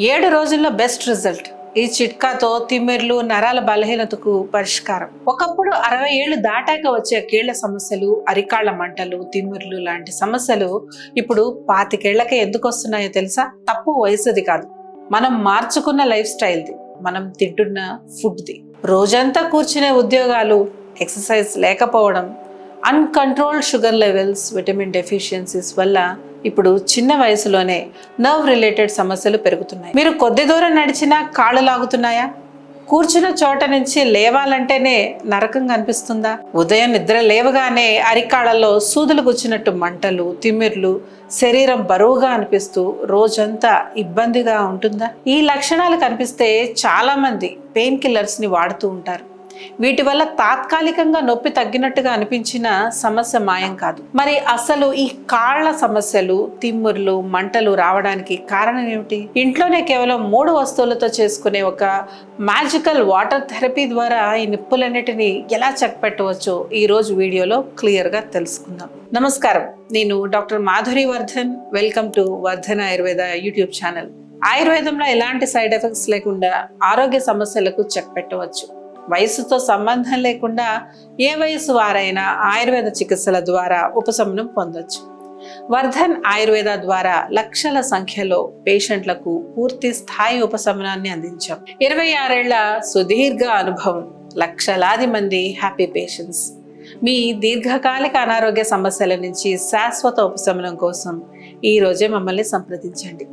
7 రోజుల్లో best result. ఈ చిట్కాతో తిమ్మిర్లు, నరాల బలహీనతకు పరిష్కారం. ఒకప్పుడు 60 ఏళ్లు దాటాక వచ్చే కీళ్ల సమస్యలు, అరికాళ్ల మంటలు, తిమ్మిర్లు లాంటి సమస్యలు ఇప్పుడు 25 ఏళ్లకే ఎందుకు వస్తున్నాయో తెలుసా? తప్పు వయసుది కాదు, మనం మార్చుకున్న లైఫ్ స్టైల్ది, మనం తింటున్న ఫుడ్ది. రోజంతా కూర్చునే ఉద్యోగాలు, ఎక్సర్సైజ్ లేకపోవడం, uncontrolled sugar levels, vitamin deficiencies వల్ల ఇప్పుడు చిన్న వయసులోనే నర్వ్ రిలేటెడ్ సమస్యలు పెరుగుతున్నాయి. మీరు కొద్ది దూరం నడిచినా కాళ్ళు లాగుతున్నాయా? కూర్చున్న చోట నుంచి లేవాలంటేనే నరకంగా అనిపిస్తుందా? ఉదయం నిద్ర లేవగానే అరికాళ్ళలో సూదులు గుచ్చినట్టు మంటలు, తిమ్మిర్లు, శరీరం బరువుగా అనిపిస్తూ రోజంతా ఇబ్బందిగా ఉంటుందా? ఈ లక్షణాలు కనిపిస్తే చాలా మంది పెయిన్ కిల్లర్స్ ని వాడుతూ ఉంటారు. వీటి వల్ల తాత్కాలికంగా నొప్పి తగ్గినట్టుగా అనిపించిన సమస్య మాయం కాదు. మరి అసలు ఈ కాళ్ల సమస్యలు, తిమ్ముర్లు, మంటలు రావడానికి కారణం ఏమిటి? ఇంట్లోనే కేవలం 3 వస్తువులతో చేసుకునే ఒక మ్యాజికల్ వాటర్ థెరపీ ద్వారా ఈ నొప్పులన్నిటినీ ఎలా చెక్పెట్టవచ్చో ఈ రోజు వీడియోలో క్లియర్గా తెలుసుకుందాం. నమస్కారం, నేను doctor Madhuri Vardhan. Welcome to Vardhan Ayurveda YouTube channel. ఆయుర్వేదంలో ఎలాంటి సైడ్ ఎఫెక్ట్స్ లేకుండా ఆరోగ్య సమస్యలకు చెక్ పెట్టవచ్చు. వయసుతో సంబంధం లేకుండా ఏ వయసు వారైనా ఆయుర్వేద చికిత్సల ద్వారా ఉపశమనం పొందొచ్చు. వర్ధన్ ఆయుర్వేద ద్వారా లక్షల సంఖ్యలో పేషెంట్లకు పూర్తి స్థాయి ఉపశమనాన్ని అందించాం. 26 ఏళ్ల సుదీర్ఘ అనుభవం, లక్షలాది మంది హ్యాపీ పేషెంట్స్. మీ దీర్ఘకాలిక అనారోగ్య సమస్యల నుంచి శాశ్వత ఉపశమనం కోసం ఈ రోజే మమ్మల్ని సంప్రదించండి.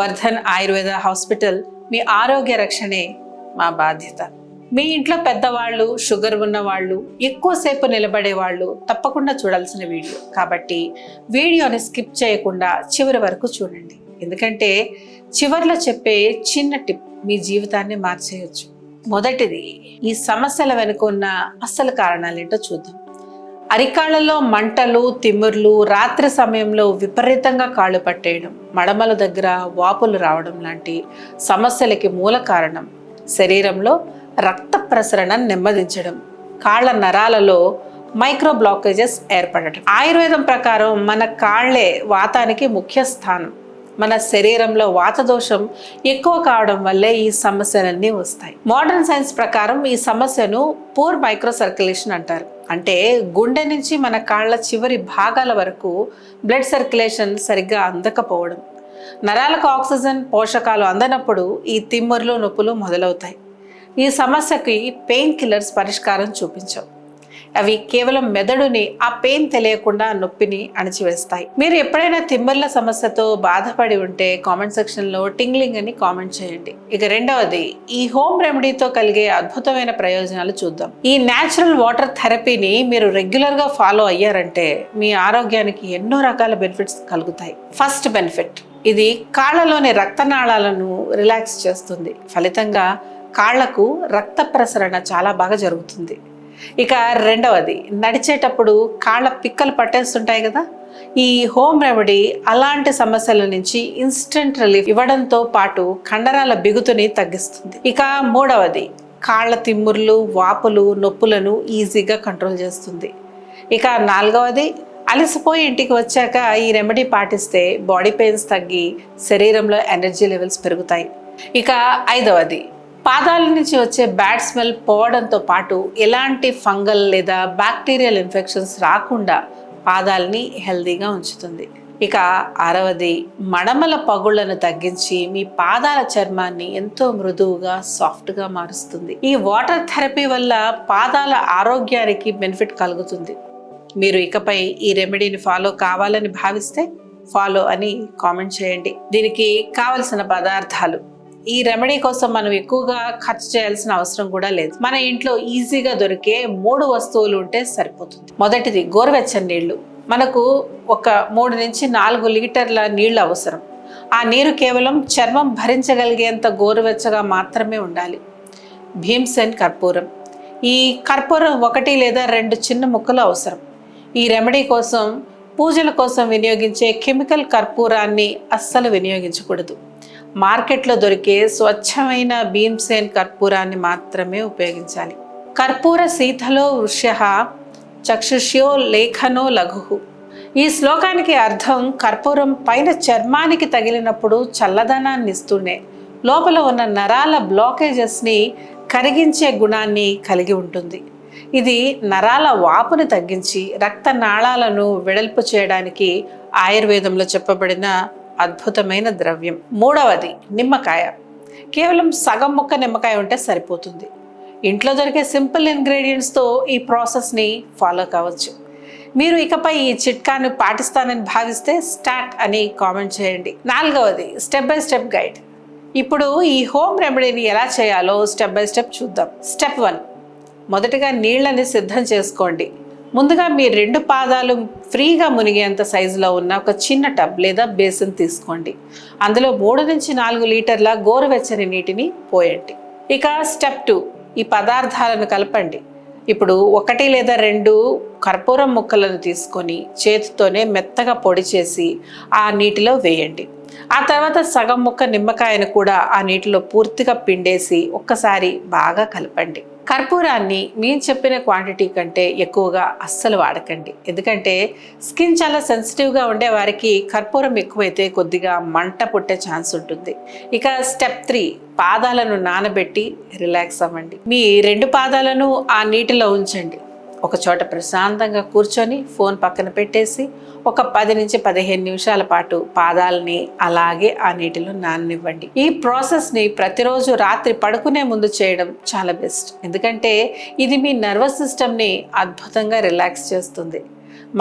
వర్ధన్ ఆయుర్వేద హాస్పిటల్. మీ ఆరోగ్య రక్షణే మా బాధ్యత. మీ ఇంట్లో పెద్దవాళ్ళు, షుగర్ ఉన్న వాళ్ళు, ఎక్కువసేపు నిలబడే వాళ్ళు తప్పకుండా చూడాల్సిన వీడియో కాబట్టి వీడియోని స్కిప్ చేయకుండా చివరి వరకు చూడండి. ఎందుకంటే చివర్లో చెప్పే చిన్న టిప్ మీ జీవితాన్ని మార్చేయచ్చు. మొదటిది, ఈ సమస్యల వెనుక ఉన్న అసలు కారణాలేంటో చూద్దాం. అరికాళ్లలో మంటలు, తిమ్ముర్లు, రాత్రి సమయంలో విపరీతంగా కాళ్ళు పట్టేయడం, మడమల దగ్గర వాపులు రావడం లాంటి సమస్యలకి మూల కారణం శరీరంలో రక్త ప్రసరణ నెమ్మదించడం, కాళ్ల నరాలలో మైక్రో బ్లాకేజెస్ ఏర్పడటం. ఆయుర్వేదం ప్రకారం మన కాళ్లే వాతానికి ముఖ్య స్థానం. మన శరీరంలో వాత దోషం ఎక్కువ కావడం వల్లే ఈ సమస్యలన్నీ వస్తాయి. మోడర్న్ సైన్స్ ప్రకారం ఈ సమస్యను పూర్ మైక్రో సర్క్యులేషన్ అంటారు. అంటే గుండె నుంచి మన కాళ్ల చివరి భాగాల వరకు బ్లడ్ సర్క్యులేషన్ సరిగ్గా అందకపోవడం. నరాలకు ఆక్సిజన్, పోషకాలు అందనప్పుడు ఈ తిమ్ముర్లు, నొప్పులు మొదలవుతాయి. ఈ సమస్యకి పెయిన్ కిల్లర్స్ పరిష్కారం చూపించవు. అవి కేవలం మెదడుని ఆ పెయిన్ తెలియకుండా నొప్పిని అణిచివేస్తాయి. మీరు ఎప్పుడైనా తిమ్మిర్ల సమస్యతో బాధపడి ఉంటే కామెంట్ సెక్షన్లో టింగ్లింగ్ అని కామెంట్ చేయండి. ఇక రెండవది, ఈ హోమ్ రెమెడీతో కలిగే అద్భుతమైన ప్రయోజనాలు చూద్దాం. ఈ న్యాచురల్ వాటర్ థెరపీని మీరు రెగ్యులర్గా ఫాలో అయ్యారంటే మీ ఆరోగ్యానికి ఎన్నో రకాల బెనిఫిట్స్ కలుగుతాయి. ఫస్ట్ బెనిఫిట్, ఇది కాళ్లలోని రక్తనాళాలను రిలాక్స్ చేస్తుంది. ఫలితంగా కాళ్లకు రక్త ప్రసరణ చాలా బాగా జరుగుతుంది. ఇక రెండవది, నడిచేటప్పుడు కాళ్ళ పిక్కలు పట్టేస్తుంటాయి కదా, ఈ హోమ్ రెమెడీ అలాంటి సమస్యల నుంచి ఇన్స్టెంట్ రిలీఫ్ ఇవ్వడంతో పాటు కండరాల బిగుతుని తగ్గిస్తుంది. ఇక మూడవది, కాళ్ళ తిమ్ముర్లు, వాపులు, నొప్పులను ఈజీగా కంట్రోల్ చేస్తుంది. ఇక నాలుగవది, అలసిపోయి ఇంటికి వచ్చాక ఈ రెమెడీ పాటిస్తే బాడీ పెయిన్స్ తగ్గి శరీరంలో ఎనర్జీ లెవెల్స్ పెరుగుతాయి. ఇక ఐదవది, పాదాల నుంచి వచ్చే బ్యాడ్ స్మెల్ పోవడంతో పాటు ఎలాంటి ఫంగల్ లేదా బ్యాక్టీరియల్ ఇన్ఫెక్షన్స్ రాకుండా పాదాలని హెల్దీగా ఉంచుతుంది. ఇక ఆరవది, మడమల పగుళ్లను తగ్గించి మీ పాదాల చర్మాన్ని ఎంతో మృదువుగా, సాఫ్ట్గా మారుస్తుంది. ఈ వాటర్ థెరపీ వల్ల పాదాల ఆరోగ్యానికి బెనిఫిట్ కలుగుతుంది. మీరు ఇకపై ఈ రెమెడీని ఫాలో కావాలని భావిస్తే ఫాలో అని కామెంట్ చేయండి. దీనికి కావలసిన పదార్థాలు, ఈ రెమెడీ కోసం మనం ఎక్కువగా ఖర్చు చేయాల్సిన అవసరం కూడా లేదు. మన ఇంట్లో ఈజీగా దొరికే 3 వస్తువులు ఉంటే సరిపోతుంది. మొదటిది, గోరువెచ్చని నీళ్లు. మనకు ఒక 3 నుంచి 4 లీటర్ల నీళ్లు అవసరం. ఆ నీరు కేవలం చర్మం భరించగలిగేంత గోరువెచ్చగా మాత్రమే ఉండాలి. భీమ్సెన్ కర్పూరం. ఈ కర్పూరం 1 లేదా 2 చిన్న ముక్కలు అవసరం. ఈ రెమెడీ కోసం, పూజల కోసం వినియోగించే కెమికల్ కర్పూరాన్ని అస్సలు వినియోగించకూడదు. మార్కెట్లో దొరికే స్వచ్ఛమైన భీమ్సేన్ కర్పూరాన్ని మాత్రమే ఉపయోగించాలి. కర్పూర శీతలో వృష్యః చక్షుష్యో లేఖనో లఘు. ఈ శ్లోకానికి అర్థం, కర్పూరం పైన చర్మానికి తగిలినప్పుడు చల్లదనాన్ని ఇస్తూనే లోపల ఉన్న నరాల బ్లాకేజెస్ని కరిగించే గుణాన్ని కలిగి ఉంటుంది. ఇది నరాల వాపుని తగ్గించి రక్త నాళాలను వెడల్పు చేయడానికి ఆయుర్వేదంలో చెప్పబడిన అద్భుతమైన ద్రవ్యం. మూడవది నిమ్మకాయ. కేవలం సగం ముక్క నిమ్మకాయ ఉంటే సరిపోతుంది. ఇంట్లో దొరికే సింపుల్ ఇంగ్రీడియంట్స్తో ఈ ప్రాసెస్ని ఫాలో కావచ్చు. మీరు ఇకపై ఈ చిట్కాను పాటిస్తానని భావిస్తే స్టార్ట్ అని కామెంట్ చేయండి. నాలుగవది స్టెప్ బై స్టెప్ గైడ్. ఇప్పుడు ఈ హోమ్ రెమెడీని ఎలా చేయాలో స్టెప్ బై స్టెప్ చూద్దాం. స్టెప్ 1, మొదటగా నీళ్ళని సిద్ధం చేసుకోండి. ముందుగా మీ 2 పాదాలు ఫ్రీగా మునిగేంత సైజులో ఉన్న ఒక చిన్న టబ్ లేదా బేసిన్ తీసుకోండి. అందులో 3 నుంచి 4 లీటర్ల గోరువెచ్చని నీటిని పోయండి. ఇక స్టెప్ 2, ఈ పదార్థాలను కలపండి. ఇప్పుడు 1 లేదా 2 కర్పూరం ముక్కలను తీసుకొని చేతితోనే మెత్తగా పొడి చేసి ఆ నీటిలో వేయండి. ఆ తర్వాత సగం ముక్క నిమ్మకాయను కూడా ఆ నీటిలో పూర్తిగా పిండేసి ఒక్కసారి బాగా కలపండి. కర్పూరాన్ని మేము చెప్పిన క్వాంటిటీ కంటే ఎక్కువగా అస్సలు వాడకండి. ఎందుకంటే స్కిన్ చాలా సెన్సిటివ్గా ఉండే వారికి కర్పూరం ఎక్కువైతే కొద్దిగా మంట పుట్టే ఛాన్స్ ఉంటుంది. ఇక స్టెప్ 3, పాదాలను నానబెట్టి రిలాక్స్ అవ్వండి. మీ 2 పాదాలను ఆ నీటిలో ఉంచండి. ఒక చోట ప్రశాంతంగా కూర్చొని ఫోన్ పక్కన పెట్టేసి ఒక 10 నుంచి 15 నిమిషాల పాటు పాదాలని అలాగే ఆ నీటిలో నాననివ్వండి. ఈ ప్రాసెస్ని ప్రతిరోజు రాత్రి పడుకునే ముందు చేయడం చాలా బెస్ట్. ఎందుకంటే ఇది మీ నర్వస్ సిస్టమ్ని అద్భుతంగా రిలాక్స్ చేస్తుంది.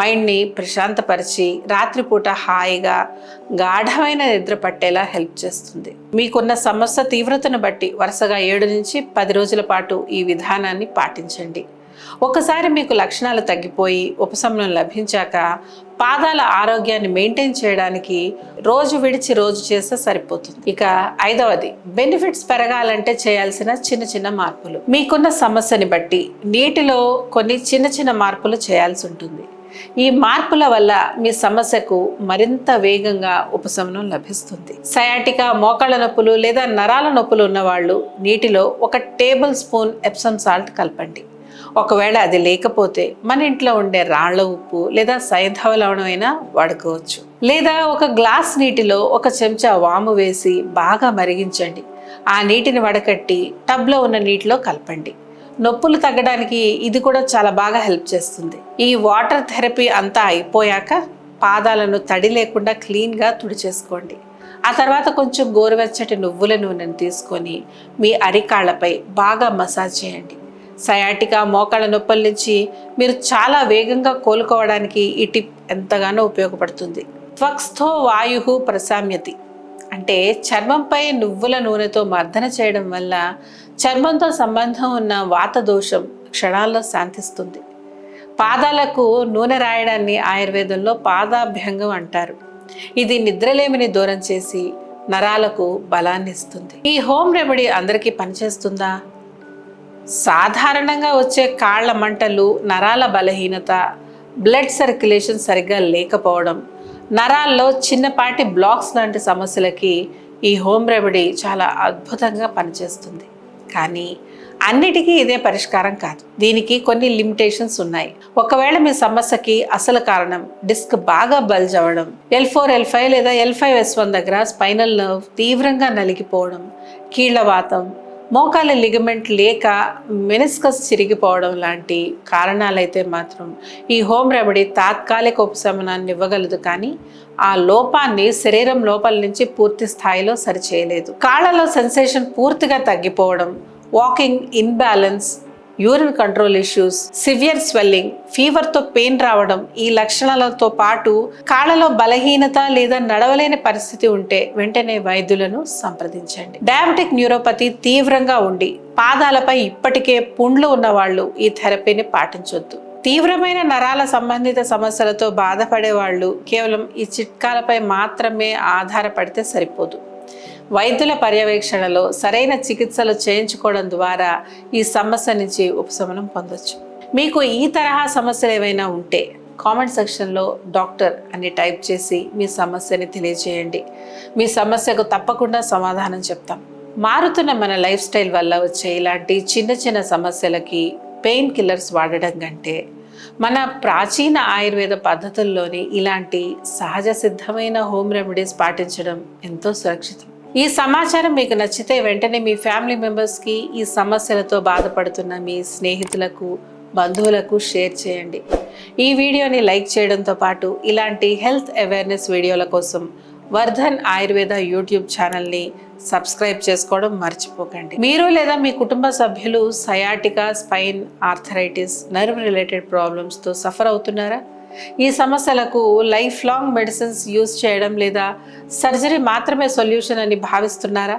మైండ్ని ప్రశాంతపరిచి రాత్రిపూట హాయిగా గాఢమైన నిద్ర పట్టేలా హెల్ప్ చేస్తుంది. మీకున్న సమస్య తీవ్రతను బట్టి వరుసగా 7 నుంచి 10 రోజుల పాటు ఈ విధానాన్ని పాటించండి. ఒకసారి మీకు లక్షణాలు తగ్గిపోయి ఉపశమనం లభించాక పాదాల ఆరోగ్యాన్ని మెయింటైన్ చేయడానికి రోజు విడిచి రోజు చేస్తే సరిపోతుంది. ఇక 5వది, బెనిఫిట్స్ పెరగాలంటే చేయాల్సిన చిన్న చిన్న మార్పులు. మీకున్న సమస్యని బట్టి నీటిలో కొన్ని చిన్న చిన్న మార్పులు చేయాల్సి ఉంటుంది. ఈ మార్పుల వల్ల మీ సమస్యకు మరింత వేగంగా ఉపశమనం లభిస్తుంది. సయాటికా, మోకాళ్ళ నొప్పులు లేదా నరాల నొప్పులు ఉన్నవాళ్ళు నీటిలో 1 టేబుల్ స్పూన్ ఎప్సమ్ సాల్ట్ కలపండి. ఒకవేళ అది లేకపోతే మన ఇంట్లో ఉండే రాళ్ల ఉప్పు లేదా సైంధవ లవణం అయినా వాడుకోవచ్చు. లేదా 1 గ్లాస్ నీటిలో 1 చెంచా వాము వేసి బాగా మరిగించండి. ఆ నీటిని వడకట్టి టబ్లో ఉన్న నీటిలో కలపండి. నొప్పులు తగ్గడానికి ఇది కూడా చాలా బాగా హెల్ప్ చేస్తుంది. ఈ వాటర్ థెరపీ అంతా అయిపోయాక పాదాలను తడి లేకుండా క్లీన్గా తుడిచేసుకోండి. ఆ తర్వాత కొంచెం గోరువెచ్చటి నువ్వుల నూనెను తీసుకొని మీ అరికాళ్లపై బాగా మసాజ్ చేయండి. సయాటికా, మోకాళ్ళ నొప్పుల నుంచి మీరు చాలా వేగంగా కోలుకోవడానికి ఈ టిప్ ఎంతగానో ఉపయోగపడుతుంది. త్వక్స్థో వాయు ప్రశామ్యతి అంటే చర్మంపై నువ్వుల నూనెతో మర్దన చేయడం వల్ల చర్మంతో సంబంధం ఉన్న వాత దోషం క్షణాల్లో శాంతిస్తుంది. పాదాలకు నూనె రాయడాన్ని ఆయుర్వేదంలో పాదాభ్యంగం అంటారు. ఇది నిద్రలేమిని దూరం చేసి నరాలకు బలాన్ని ఇస్తుంది. ఈ హోమ్ రెమెడీ అందరికీ పనిచేస్తుందా? సాధారణంగా వచ్చే కాళ్ల మంటలు, నరాల బలహీనత, బ్లడ్ సర్క్యులేషన్ సరిగ్గా లేకపోవడం, నరాల్లో చిన్నపాటి బ్లాక్స్ లాంటి సమస్యలకి ఈ హోమ్ రెమెడీ చాలా అద్భుతంగా పనిచేస్తుంది. కానీ అన్నిటికీ ఇదే పరిష్కారం కాదు. దీనికి కొన్ని లిమిటేషన్స్ ఉన్నాయి. ఒకవేళ మీ సమస్యకి అసలు కారణం డిస్క్ బాగా బల్జ్ అవ్వడం, L4, L5 లేదా L5S1 దగ్గర స్పైనల్ నర్వ్ తీవ్రంగా నలిగిపోవడం, కీళ్లవాతం, మోకాలి లిగమెంట్ లేక మెనిస్కస్ చిరిగిపోవడం లాంటి కారణాలైతే మాత్రం ఈ హోమ్ రెమెడీ తాత్కాలిక ఉపశమనాన్ని ఇవ్వగలదు, కానీ ఆ లోపాన్ని శరీరం లోపల నుంచి పూర్తి స్థాయిలో సరిచేయలేదు. కాళ్ళలో సెన్సేషన్ పూర్తిగా తగ్గిపోవడం, walking imbalance, urine control issues, severe swelling, ఫీవర్తో పెయిన్ రావడం, ఈ లక్షణాలతో పాటు కాళ్ళలో బలహీనత లేదా నడవలేని పరిస్థితి ఉంటే వెంటనే వైద్యులను సంప్రదించండి. డయాబెటిక్ న్యూరోపతి తీవ్రంగా ఉండి పాదాలపై ఇప్పటికే పుండ్లు ఉన్న వాళ్ళు ఈ థెరపీని పాటించొద్దు. తీవ్రమైన నరాల సంబంధిత సమస్యలతో బాధపడే వాళ్ళు కేవలం ఈ చిట్కాలపై మాత్రమే ఆధారపడితే సరిపోదు. వైద్యుల పర్యవేక్షణలో సరైన చికిత్సలు చేయించుకోవడం ద్వారా ఈ సమస్య నుంచి ఉపశమనం పొందొచ్చు. మీకు ఈ తరహా సమస్యలు ఏవైనా ఉంటే కామెంట్ సెక్షన్లో డాక్టర్ అని టైప్ చేసి మీ సమస్యని తెలియజేయండి. మీ సమస్యకు తప్పకుండా సమాధానం చెప్తాం. మారుతున్న మన లైఫ్ స్టైల్ వల్ల వచ్చే ఇలాంటి చిన్న చిన్న సమస్యలకి పెయిన్ కిల్లర్స్ వాడడం కంటే మన ప్రాచీన ఆయుర్వేద పద్ధతుల్లోని ఇలాంటి సహజ సిద్ధమైన హోమ్ రెమెడీస్ పాటించడం ఎంతో సురక్షితం. ఈ సమాచారం మీకు నచ్చితే వెంటనే మీ ఫ్యామిలీ మెంబర్స్కి, ఈ సమస్యలతో బాధపడుతున్న మీ స్నేహితులకు, బంధువులకు షేర్ చేయండి. ఈ వీడియోని లైక్ చేయడంతో పాటు ఇలాంటి హెల్త్ అవేర్నెస్ వీడియోల కోసం వర్ధన్ ఆయుర్వేద యూట్యూబ్ ఛానల్ని సబ్స్క్రైబ్ చేసుకోవడం మర్చిపోకండి. మీరు లేదా మీ కుటుంబ సభ్యులు sciatica, spine, arthritis, nerve related ప్రాబ్లమ్స్తో సఫర్ అవుతున్నారా? ఈ సమస్యలకు లైఫ్ లాంగ్ మెడిసిన్స్ యూజ్ చేయడం లేదా సర్జరీ మాత్రమే సొల్యూషన్ అని భావిస్తున్నారా?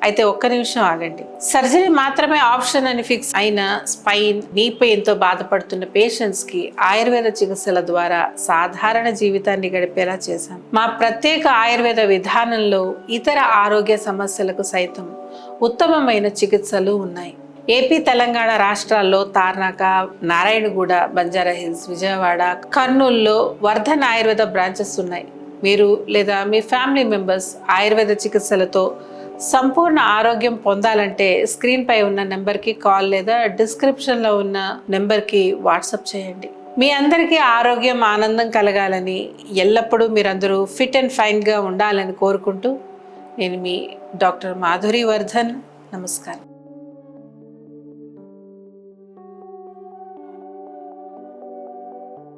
అయితే ఒక్క నిమిషం ఆగండి. సర్జరీ మాత్రమే ఆప్షన్ అని ఫిక్స్ అయిన స్పైన్, నీ పెయిన్తో బాధపడుతున్న పేషెంట్స్కి ఆయుర్వేద చికిత్సల ద్వారా సాధారణ జీవితాన్ని గడిపేలా చేశాం. మా ప్రత్యేక ఆయుర్వేద విధానంలో ఇతర ఆరోగ్య సమస్యలకు సైతం ఉత్తమమైన చికిత్సలు ఉన్నాయి. ఏపీ, తెలంగాణ రాష్ట్రాల్లో తార్నాక, నారాయణగూడ, బంజారాహిల్స్, విజయవాడ, కర్నూలులో వర్ధన్ ఆయుర్వేద బ్రాంచెస్ ఉన్నాయి. మీరు లేదా మీ ఫ్యామిలీ మెంబర్స్ ఆయుర్వేద చికిత్సలతో సంపూర్ణ ఆరోగ్యం పొందాలంటే స్క్రీన్ పై ఉన్న నెంబర్కి కాల్ లేదా డిస్క్రిప్షన్లో ఉన్న నెంబర్కి వాట్సాప్ చేయండి. మీ అందరికీ ఆరోగ్యం, ఆనందం కలగాలని, ఎల్లప్పుడూ మీరందరూ ఫిట్ అండ్ ఫైన్గా ఉండాలని కోరుకుంటూ నేను మీ డాక్టర్ మాధురి వర్ధన్. నమస్కారం.